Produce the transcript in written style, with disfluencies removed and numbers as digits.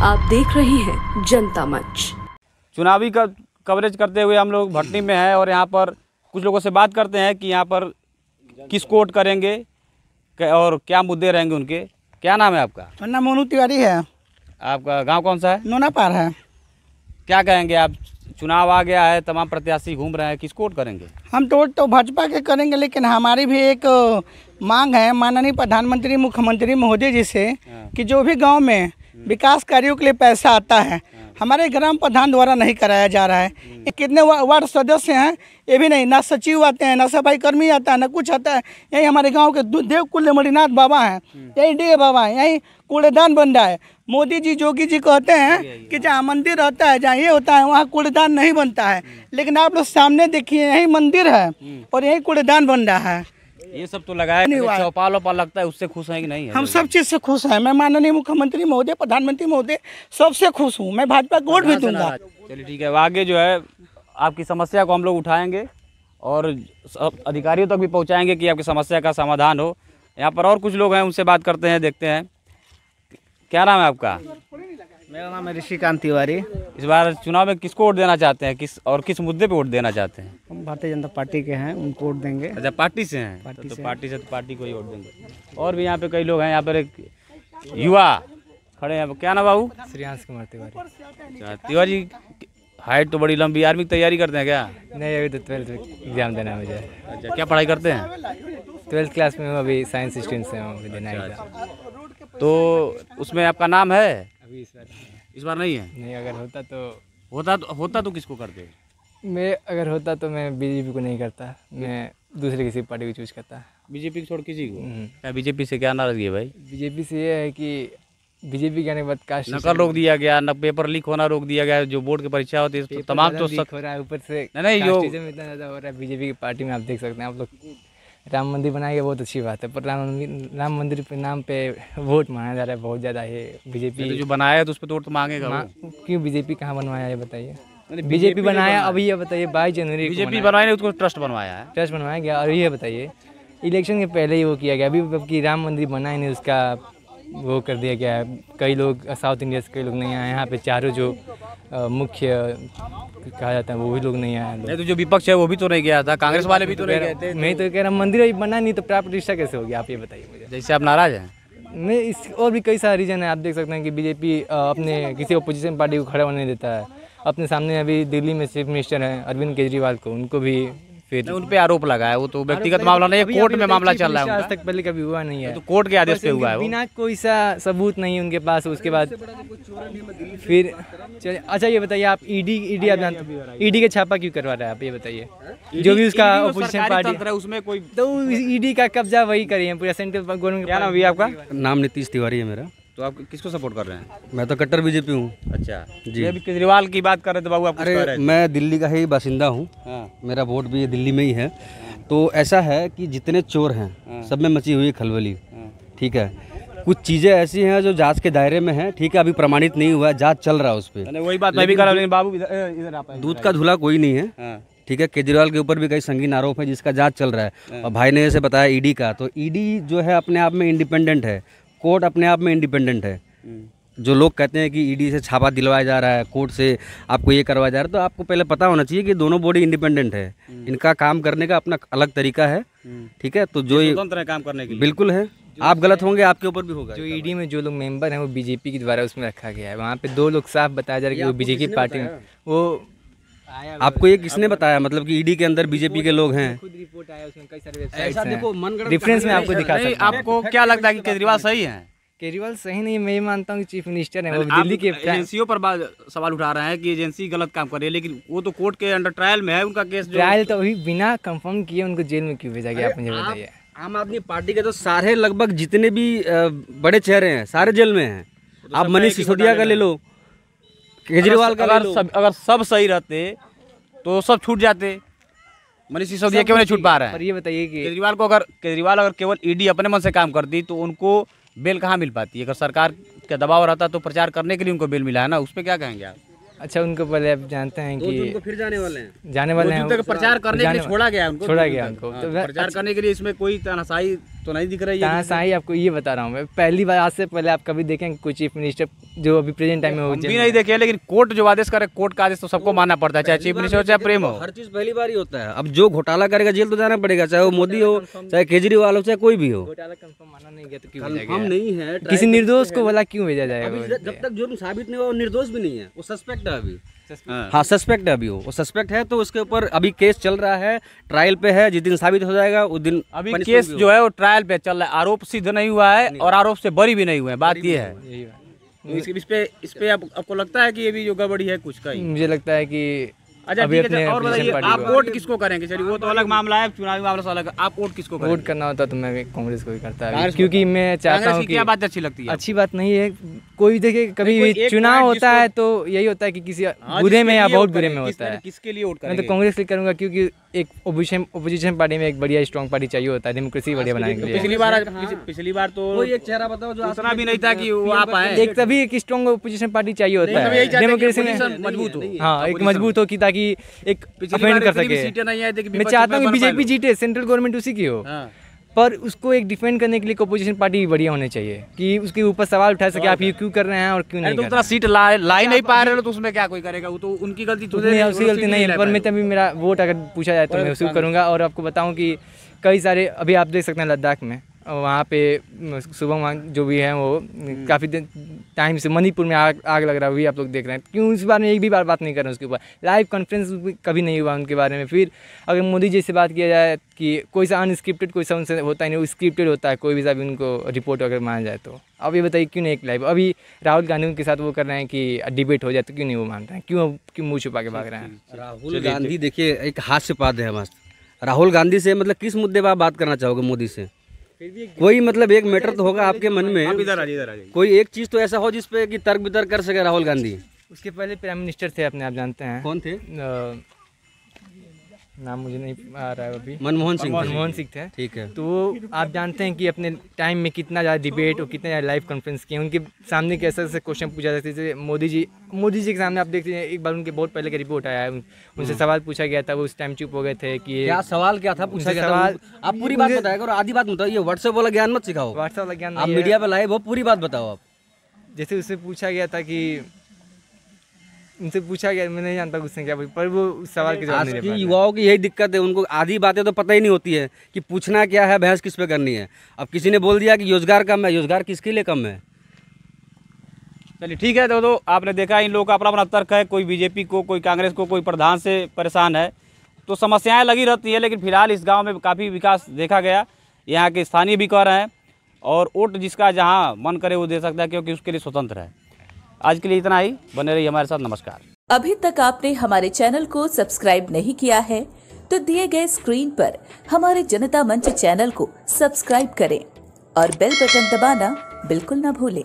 आप देख रहे हैं जनता मंच। चुनावी का कवरेज करते हुए हम लोग भटनी में हैं और यहाँ पर कुछ लोगों से बात करते हैं कि यहाँ पर किसको वोट करेंगे और क्या मुद्दे रहेंगे उनके। क्या नाम है आपका? मेरा नाम मोनू तिवारी है। आपका गांव कौन सा है? नोनापार है। क्या कहेंगे आप? चुनाव आ गया है, तमाम प्रत्याशी घूम रहे हैं, किसको वोट करेंगे? हम तो वोट तो भाजपा के करेंगे, लेकिन हमारी भी एक मांग है माननीय प्रधानमंत्री मुख्यमंत्री महोदय जी से कि जो भी गांव में विकास कार्यों के लिए पैसा आता है हमारे ग्राम प्रधान द्वारा नहीं कराया जा रहा है। कितने वार्ड सदस्य हैं ये भी नहीं, ना सचिव आते हैं, ना सफाई कर्मी आता है, ना कुछ आता है। यही हमारे गांव के देव कुल्य मणिनाथ बाबा हैं, यही डी बाबा हैं, यही कूड़ेदान बन रहा है। मोदी जी योगी जी कहते हैं कि जहाँ मंदिर रहता है, जहाँ ये होता है, वहाँ कूड़ेदान नहीं बनता है, लेकिन आप लोग सामने देखिए यही मंदिर है और यही कूड़ेदान बन रहा है। ये सब तो लगाया चौपाल वपाल लगता है, उससे खुश हैं कि नहीं है? हम सब चीज़ से खुश हैं। मैं माननीय मुख्यमंत्री महोदय, प्रधानमंत्री महोदय सबसे खुश हूँ। मैं भाजपा को वोट भी दूंगा। चलिए ठीक है, आगे जो है आपकी समस्या को हम लोग उठाएंगे और अधिकारियों तक भी पहुँचाएंगे कि आपकी समस्या का समाधान हो। यहाँ पर और कुछ लोग हैं, उनसे बात करते हैं, देखते हैं। क्या नाम है आपका? मेरा नाम है ऋषिकांत तिवारी। इस बार चुनाव में किसको वोट देना चाहते हैं, किस मुद्दे पे वोट देना चाहते हैं? हम भारतीय जनता पार्टी के हैं, उनको वोट देंगे। अच्छा, पार्टी से हैं? पार्टी को ही वोट देंगे। और भी यहाँ पे कई लोग हैं। यहाँ पर एक युवा खड़े हैं। क्या नाम बाबू? श्रेयांश कुमार तिवारी। अच्छा, तिवारी जी हाइट तो बड़ी लंबी, आर्मी की तैयारी करते हैं क्या? नहीं, अभी तो 12th एग्जाम देना है मुझे। अच्छा, क्या पढ़ाई करते हैं? 12th क्लास में हूँ, अभी साइंस स्ट्रीम से हूँ, अभी देना है एग्जाम। तो उसमें आपका नाम है? अभी इस बार नहीं है। नहीं, अगर होता तो किसको करते? मैं अगर होता तो मैं बीजेपी को नहीं करता, मैं दूसरे किसी पार्टी को चूज करता। बीजेपी को छोड़ किसी को? क्या बीजेपी से क्या नाराजगी है भाई? बीजेपी से ये है कि बीजेपी के आने के बाद कास्ट नकल रोक दिया गया, न पेपर लीक होना रोक दिया गया, जो बोर्ड की परीक्षा होती है तमाम तो हो रहा है। ऊपर से नहीं जो इतना ज़्यादा हो रहा है बीजेपी की पार्टी में। आप देख सकते हैं, आप लोग राम मंदिर बनाएंगे बहुत अच्छी बात है, पर राम मंदिर के नाम पे वोट मांगा जा रहा है बहुत ज़्यादा। है बीजेपी जो बनाया है तो उस पर तो वोट मांगेगा। क्यों बीजेपी कहाँ बनवाया ये बताइए? बीजेपी बनाया अभी, ये बताइए 22 जनवरी बीजेपी बनवाया नहीं, उसको ट्रस्ट बनवाया है। ट्रस्ट बनवाया गया। और ये बताइए इलेक्शन के पहले ही वो किया गया, अभी राम मंदिर बना ही नहीं, उसका वो कर दिया गया है। कई लोग साउथ इंडिया से कई लोग नहीं आए यहाँ पे, चारों जो मुख्य कहा जाता है वो भी लोग नहीं आए। नहीं तो जो विपक्ष है वो भी तो नहीं गया था, कांग्रेस वाले भी तो नहीं गए थे। मैं तो कह रहा मंदिर अभी बना नहीं तो प्राण प्रतिष्ठा कैसे हो गया, आप ये बताइए मुझे। जैसे आप नाराज हैं? मैं इस और भी कई सारे रीजन है। आप देख सकते हैं कि बीजेपी अपने किसी अपोजिशन पार्टी को खड़ा होने नहीं देता है। अपने सामने अभी दिल्ली में चीफ मिनिस्टर हैं अरविंद केजरीवाल को, उनको भी फिर उन पे आरोप लगा है। वो तो व्यक्तिगत मामला नहीं है, कोर्ट में मामला चल रहा है। आज तक पहले कभी हुआ नहीं है, तो कोर्ट के आदेश पे हुआ है, बिना कोई सा सबूत नहीं उनके पास। उसके बाद फिर चलिए, अच्छा ये बताइए आप ईडी आप जानते, ईडी का छापा क्यों करवा रहा है आप ये बताइए? जो भी उसका अपोजिशन पार्टी है उसमें कोई तो ईडी का कब्जा वही करिए पूरा सेंट्रल गवर्नमेंट। क्या नाम है आपका? नाम नीतीश तिवारी है मेरा। तो आप किसको सपोर्ट कर रहे हैं? मैं तो कट्टर बीजेपी हूँ। अच्छा जी। अभी केजरीवाल की बात कर रहे थे बाबू, आप अरे मैं दिल्ली का ही बासिंदा हूँ। मेरा वोट भी दिल्ली में ही है। तो ऐसा है कि जितने चोर हैं सब में मची हुई खलबली। ठीक है, कुछ चीज़ें ऐसी हैं जो जांच के दायरे में हैं। ठीक है, अभी प्रमाणित नहीं हुआ है, जांच चल रहा है उस पर। वही बात मैं भी कर रहा हूँ बाबू, इधर आप। दूध का धुला कोई नहीं है। ठीक है, केजरीवाल के ऊपर भी कई संगीन आरोप है जिसका जांच चल रहा है। और भाई ने जैसे बताया ईडी का, तो ईडी जो है अपने आप में इंडिपेंडेंट है, कोर्ट अपने आप में इंडिपेंडेंट है। जो लोग कहते हैं कि ईडी से छापा दिलवाया जा रहा है, कोर्ट से आपको ये करवाया जा रहा है, तो आपको पहले पता होना चाहिए कि दोनों बॉडी इंडिपेंडेंट है। इनका काम करने का अपना अलग तरीका है। ठीक है, तो जो स्वतंत्र है काम करने के लिए। बिल्कुल है, आप गलत होंगे आपके ऊपर भी होगा। जो ईडी में जो लोग मेंबर हैं वो बीजेपी के द्वारा उसमें रखा गया है। वहाँ पे 2 लोग साफ बताया जा रहा है कि वो बीजेपी पार्टी में। वो आपको ये किसने बताया, मतलब कि ईडी के अंदर बीजेपी के लोग हैं? खुद रिपोर्ट आया उसमें, कई सारे वेबसाइट्स हैं, डिफरेंस में आपको दिखा सकता हूं। आपको क्या लगता है कि केजरीवाल सही है? केजरीवाल सही नहीं, मैं ये मानता हूँ कि चीफ मिनिस्टर है वो दिल्ली के। एजेंसियों पर सवाल उठा रहे हैं कि एजेंसी गलत काम कर रही है, लेकिन वो तो कोर्ट के अंडर ट्रायल में है, उनका केस। ट्रायल तो अभी बिना कंफर्म किए उनको जेल में क्यों भेजा गया, आप मुझे बताइए। आम आदमी पार्टी के तो सारे लगभग जितने भी बड़े चेहरे हैं सारे जेल में हैं। आप मनीष सिसोदिया का ले लो, केजरीवाल का ले लो। अगर सब सही रहते तो सब छूट जाते। मनीष सिसोदिया क्यों नहीं छूट पा रहे हैं? पर ये बताइए कि केजरीवाल अगर केवल ईडी अपने मन से काम करती तो उनको बेल कहाँ मिल पाती है? अगर सरकार का दबाव रहता तो प्रचार करने के लिए उनको बेल मिला है ना, उस पर क्या कहेंगे आप? अच्छा, उनको पहले आप जानते हैं कि उनको फिर जाने वाले हैं, प्रचार करने के लिए छोड़ा गया उनको। तो प्रचार करने के लिए इसमें कोई तानाशाही तो नहीं दिख रही है। तानाशाही आपको ये बता रहा हूँ मैं, पहली बार आज से पहले आप कभी देखें कोई चीफ मिनिस्टर जो अभी प्रेजेंट टाइम में हो भी नहीं देखे, लेकिन कोर्ट जो आदेश करे, कोर्ट का आदेश तो सबको मानना पड़ता है, चाहे चीफ मिनिस्टर हो चाहे प्रेम हो। हर चीज पहली बार ही होता है। अब जो घोटाला करेगा जेल तो जाना पड़ेगा, चाहे वो मोदी हो चाहे केजरीवाल हो चाहे कोई भी हो। घोटाला कंफर्म माना नहीं गया तो क्यों हम नहीं है, किसी निर्दोष को बोला क्यों भेजा जाएगा? जब तक जुर्म साबित नहीं हुआ वो निर्दोष भी नहीं है, वो सस्पेक्ट है अभी। हाँ सस्पेक्ट है अभी, वो सस्पेक्ट है तो उसके ऊपर अभी केस चल रहा है, ट्रायल पे है। जिस दिन साबित हो जाएगा उस दिन अभी केस जो है वो ट्रायल पे चल रहा है, आरोप सिद्ध नहीं हुआ है और आरोप से बरी भी नहीं हुए, बात ये है। इस पे आपको लगता है कि ये भी जो गड़बड़ी है कुछ का ही? मुझे लगता है कि अच्छा ठीक है। और बताइए आप वोट किसको करेंगे? चलिए वो तो अलग मामला है, चुनावी मामला से अलग। आप वोट किसको करेंगे? वोट करना होता तो मैं भी कांग्रेस को ही करता है, क्योंकि मैं चाहता हूँ कि क्या बात अच्छी लगती है? अच्छी बात नहीं है, कोई देखिए कभी भी चुनाव होता है तो यही होता है कि किसी बुरे में या बहुत बुरे में होता है। किसके लिए वोट मैं करेंगे? तो कांग्रेस के करूँगा, क्योंकि एक ओपोजिशन पार्टी में एक बढ़िया स्ट्रॉन्ग पार्टी चाहिए होता है, डेमोक्रेसी बढ़िया बनाने के लिए। पिछली बार तो कोई एक चेहरा बताओ जो उतना भी नहीं था कि वो आप आए। एक तभी एक स्ट्रॉन्ग ओपोजिशन पार्टी चाहिए होता है डेमोक्रेसी में, मजबूत हो। हाँ एक मजबूत हो कि ताकि एक अफेंड कर सके। मैं चाहता हूँ बीजेपी जीते, सेंट्रल गवर्नमेंट उसी की हो, पर उसको एक डिफेंड करने के लिए ओपोजिशन पार्टी बढ़िया होनी चाहिए कि उसके ऊपर सवाल उठा सके आप ये क्यों कर रहे हैं और क्यों नहीं कर रहे हैं। सीट ला ही नहीं पा रहे हो तो उसमें क्या कोई करेगा? वो तो उनकी गलती तो नहीं, उसकी गलती नहीं है, पर मैं तभी मेरा वोट अगर पूछा जाए तो मैं उसी को करूँगा। और आपको बताऊँ कि कई सारे अभी आप देख सकते हैं लद्दाख में, वहाँ पे शुभम जो भी हैं वो काफ़ी टाइम से मणिपुर में आग लग रहा है, वही आप लोग देख रहे हैं। क्यों इस बार में एक भी बार बात नहीं कर रहे हैं उसके ऊपर? लाइव कॉन्फ्रेंस कभी नहीं हुआ उनके बारे में। फिर अगर मोदी जी से बात किया जाए कि कोई सा अनस्क्रिप्टेड कोई सा उनसे होता ही नहीं, वो स्क्रिप्टेड होता है कोई भी सा भी उनको रिपोर्ट अगर माना जाए तो। अब ये बताइए क्यों नहीं एक लाइव? अभी राहुल गांधी उनके साथ वो कर रहे हैं कि डिबेट हो जाए तो क्यों नहीं वो मान रहे हैं? क्यों मुँह छुपा के भाग रहे हैं? राहुल गांधी देखिए एक हास्यपाद है मस्त। राहुल गांधी से मतलब किस मुद्दे पर आप बात करना चाहोगे मोदी से? कोई मतलब एक मैटर तो होगा आपके मन में, इधर आ जाइए। कोई एक चीज तो ऐसा हो जिसपे कि तर्क वितर्क कर सके राहुल गांधी। उसके पहले प्राइम मिनिस्टर थे अपने, आप जानते हैं कौन थे? नाम मुझे नहीं आ रहा है अभी। मनमोहन सिंह थे। ठीक है। तो वो आप जानते हैं कि अपने टाइम में कितना ज़्यादा डिबेट और कितना ज़्यादा लाइव कॉन्फ्रेंस किए, उनके सामने कैसे ऐसे क्वेश्चन पूछा जाते थे। मोदी जी के सामने आप देखते हैं, एक बार उनके बहुत पहले का रिपोर्ट आया है, उनसे सवाल पूछा गया था, वो उस टाइम चुप हो गए थे कि क्या सवाल क्या था पूछा गया था? आप पूरी बात बताएगा और आधी बात बताइए, व्हाट्सएप वाला ज्ञान मत सिखाओ। व्हाट्सएप वाला ज्ञान आप मीडिया पे लाइव हो, पूरी बात बताओ आप। जैसे उससे पूछा गया था कि उनसे पूछा गया, मैं नहीं जानता उसने क्या, पर वो उस सवाल के जवाब नहीं दे पाया। युवाओं की यही दिक्कत है, उनको आधी बातें तो पता ही नहीं होती है कि पूछना क्या है, बहस किस पे करनी है। अब किसी ने बोल दिया कि रोजगार कम है, रोजगार किसके लिए कम है? चलिए ठीक है। तो आपने देखा इन लोगों का अपना अपना तर्क है, कोई बीजेपी को, कोई कांग्रेस को, कोई प्रधान से परेशान है, तो समस्याएं लगी रहती है। लेकिन फिलहाल इस गांव में काफ़ी विकास देखा गया, यहाँ के स्थानीय भी कह रहे हैं, और वोट जिसका जहां मन करे वो दे सकता है, क्योंकि उसके लिए स्वतंत्र है। आज के लिए इतना ही, बने रहिए हमारे साथ। नमस्कार। अभी तक आपने हमारे चैनल को सब्सक्राइब नहीं किया है तो दिए गए स्क्रीन पर हमारे जनता मंच चैनल को सब्सक्राइब करें और बेल बटन दबाना बिल्कुल न भूलें।